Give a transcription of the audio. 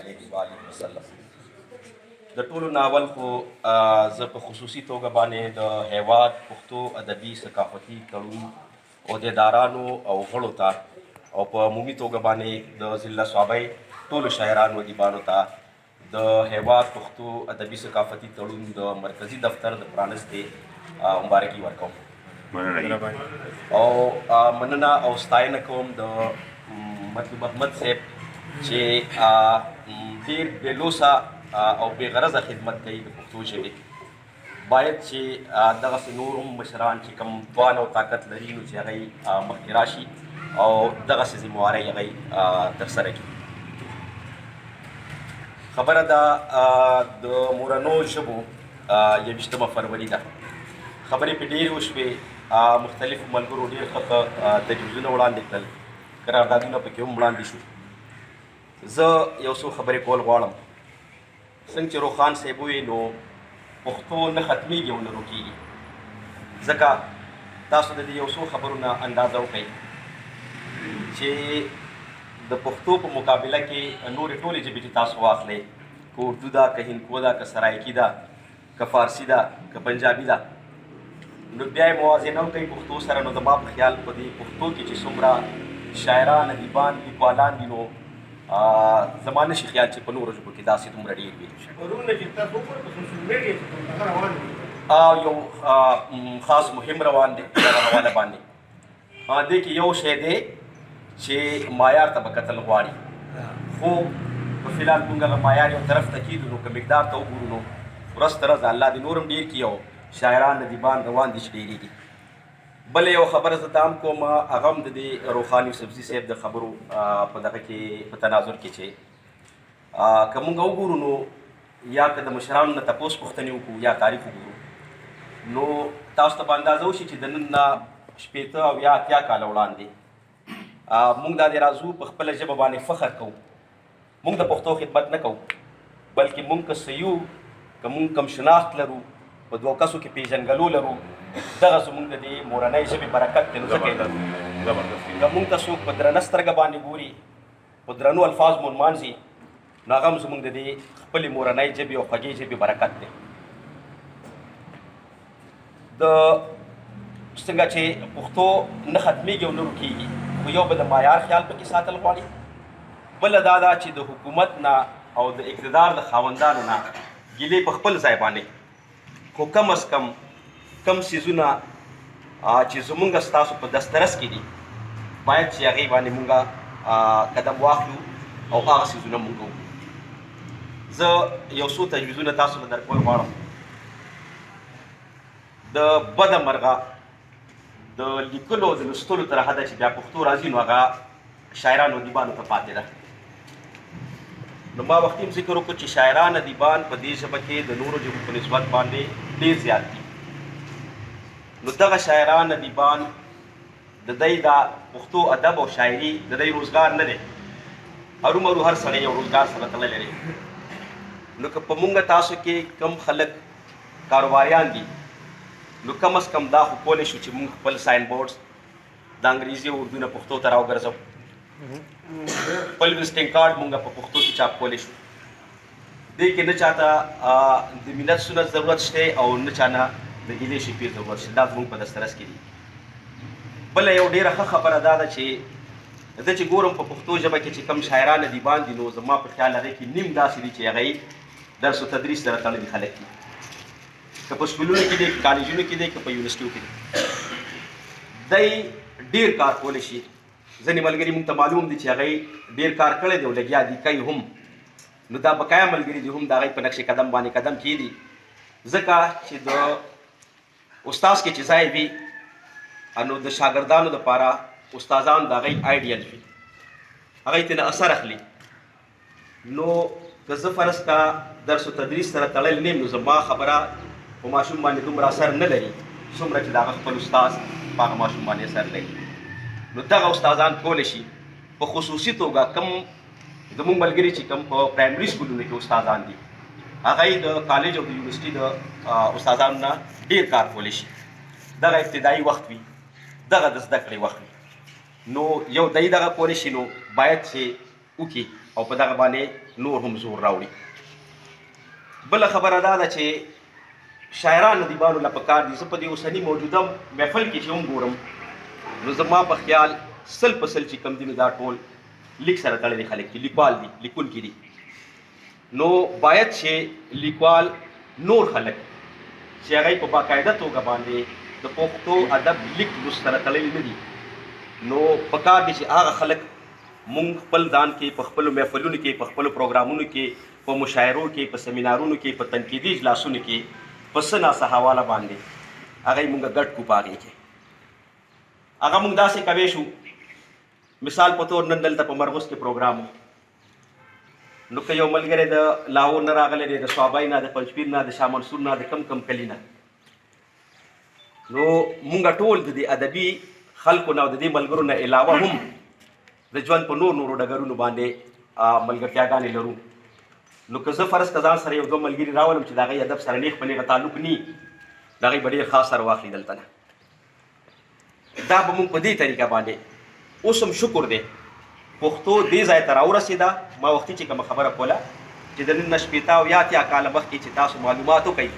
علیه و آله وسلم. د ټولو ناول خو زه په خصوصي توګه باندې د هیواد پښتو ادبي ثقافتي تړون عهدیدارانو او غړو ته او په عمومي توګه باندې د ضلع صوابۍ ټولو شاعرانو ادیبانو ته د هیواد پښتو ادبي ثقافتي تړون د مرکزي دفتر د پرانستې مبارکي ورکوم او مننه او ستاینه کوم د مطلوب احمد صاحب چې ډېر بېلوسه او بې غرضه خدمت کوي د پښتو ژبې. باید چې دغسې نور هم مشران چې کوم توان او طاقت لري نو چې هغوی مخکې راشي او دغسې ذمهوارۍ هغوی ترسره کړي. خبره ده د مورنو ژبو 21 فروری ده. خبرې پرې ډېرې وشوې، مختلفو ملګرو ډېر ښه تجویزونه وړاندې کړل، قراردادونه پکې هم وړاندې شو. زه یو څو خبرې کول غواړم. څنګه چې روخان صاحب وویل نو پښتو نه ختمیږي او نه روکېږي، ځکه تاسو د دې یو څو خبرو نه اندازه وکئ چې د پښتو په مقابله کې نورې ټولې ژبې چې تاسو واخلئ، که اردو ده، که هندکو ده، که سرایکي ده، که فارسي ده، که پنجابي ده، نو بیا یې موازنه وکئ پښتو سره. نو زما په خیال په دې پښتو کې چې څومره شاعران، ادیبان، لیکوالان دي، نو زما نشي خیال چې په نورو ژبو کې داسې دومره ډېر وي. او یو خاص مهم روان دی په دغه حواله باندې. دې کې یو شی دی چې معیار ته به کتل غواړي، خو په فلحال موږ هغه معیار یو طرف ته کېږو. نو که مقدار ته وګورو نو ورځ تر ورځه الله دې نور هم ډېر کړي او شاعران، ادیبان روان دي چې ډېرېږي. بله یو خبره زه دا هم کوم، هغه هم د دې روخان یوسفزي صاحب د خبرو په دغه کې په تناظر کې چې که موږ وګورو نو یا که د مشرانو نه تپوس پوښتنې وکړو یا تاریخ وګورو، نو تاسو ته به اندازه وشي چې د نن نه 80 او یا 80 کاله وړاندې موږ دا د راځو په خپله ژبه باندې فخر کوو. موږ د پښتو خدمت نه کوو، بلکې موږ که څه یو، که موږ کم شناخت لرو، په دوه کسو کې پېژنګلو لرو، دغه زموږ د دې مورنۍ ژبې برکت دی. نو ځکه یې لرو. که موږ ته څوک په درنه سترګه باندې ګوري، په درنو الفاظ مو نمانځي، نو هغه هم زموږ د دې خپلې مورنۍ ژبې او خوږې ژبې برکت دی. د څنګه چې پښتو نه ختمیږي او نه روکېږي، خو یو به د معیار خیال پکې ساتل غواړي. بله دا ده چې د حکومت نه او د اقتدار د خاوندانو نه ګیلې په خپل ځای باندې، خو کم از کم کم څیزونه چې زمونږ ستاسو په دسترس کې دي، باید چې هغې باندې مونږ قدم واخلو او هغه څیزونه مونږ وکړو. زه یو څو تجویزونه تاسو له درکول غواړم. د بده مرغه د لیکلو د لوستلو تر حده چې بیا پښتو راځي، نو هغه شاعرانو ادیبانو ته پاتې ده. نو ما وختي هم ذکر وکړو چې شاعران ادیبان په دې ژبه کې د نورو ژبو په نسبت باندې ډېر زیات دي. نو دغه شاعران ادیبان د دوی دا پښتو ادب او شاعري د دوی روزګار نه دی. هرومرو هر سړی یو روزګار سره تړلی دی. نو که په مونږ تاسو کې کم خلک کاروباریان دي، نو کم از کم دا خو کولی شو چې مونږ خپل ساین بورډز د انګریزي او اردو نه پښتو ته راوګرځو. خپل وزټینګ کارډ مونږ په پښتو کې چاپ کولی شو. دې کې نه چاته د ملت سنت ضرورت شته او نه چا نه د ګیلې شپې ضرورت شته. دا زموږ په دسترس کې دي. بله یو ډېره ښه خبره دا ده چې زه چې ګورم په پښتو ژبه کې چې کوم شاعران ادیبان دي، نو زما په خیال هغې کې نیم داسې دي چې هغوی درس و تدریس سره تړلي خلک دي، که په سکولونو کې دی، که کالجونو کې دی، که په یونیورسټیو کې دی. دی ډېر کار کولی شي. ځینې ملګري موږ ته معلوم دي چې هغوی ډېر کار کړی دی او لګیا دي، کوي هم. نو دا بقایا ملګري دي هم د هغوی په نقش قدم باندې قدم کېږدي، ځکه چې د استاذ کې چې ځای وي، نو د شاګردانو دپاره استادان د هغوی آیډیل وي، هغوی ترېنه اثر اخلي. نو که زه فرض کا درس و تدریس سره تړلی نه یم، نو زما خبره په ماشوم باندې دومره اثر نه لري څومره چې د هغه خپل استاذ په هغه ماشوم باندې اثر لري. نو دغه استادان کولی شي په خصوصي توګه کم زموږ ملګري چې کوم په پرایمري سکولونو کې استادان دي، هغوی د کالج او د یونیورسټي د استادانو نه ډېر کار کولی شي. دغه ابتدایي وخت وي، دغه د زده کړې وخت وي، نو یو دی دغه کولی شي، نو باید چې وکړي او په دغه باندې نور هم زور راوړي. بله خبره دا ده چې شاعران ادیبانو له پکار دي. زه په دې اوسني موجوده محفل کې چې هم ګورم نو زما په خیال سل په سل چې کم دي نو دا ټول لیک سره تړلي خلک دي، لیکوال دي، لیکونکي دي. نو باید چې لیکوال نور خلک چې هغه په باقاعده توګه باندې د پښتو ادب لیک لوست سره تړلي نه دي نو پکار دي چې هغه خلک مونږ خپل ځان کې په خپلو محفلونو کې په خپلو پروګرامونو کې په مشاعرو کې په سیمینارونو کې په تنقیدي اجلاسونو کې په څه ناڅه حواله باندې هغه یې مونږ ګډ کړو په هغې کې. هغه مونږ داسې کوی شو مثال په طور نن دلته په مرغوس کې پروګرام نو که یو ملګری د لاهور نه راغلی دی، د صوابۍ نه، د پنجپیر نه، د شاه منصور نه، د کم کلي نه، نو مونږ ټول د دې ادبي خلکو نه او د دې ملګرو نه علاوه هم د ژوند په نورو ډګرونو باندې ملګرتیاګانې لرو. نو که زه فرض که ځان سره یو دوه ملګري راولم چې د هغوی ادب سره نیغ په نیغه تعلق ني، د هغوی به ډېر خاص سر واخلي دلته نه. دا به مونږ په دې طریقه باندې اوس هم شکر دی پښتو دې ځای ته راورسېده. ما وختي چې کومه خبره کوله چې د نن نه شپېته او یا اتیا کاله مخکې چې تاسو معلومات وکئ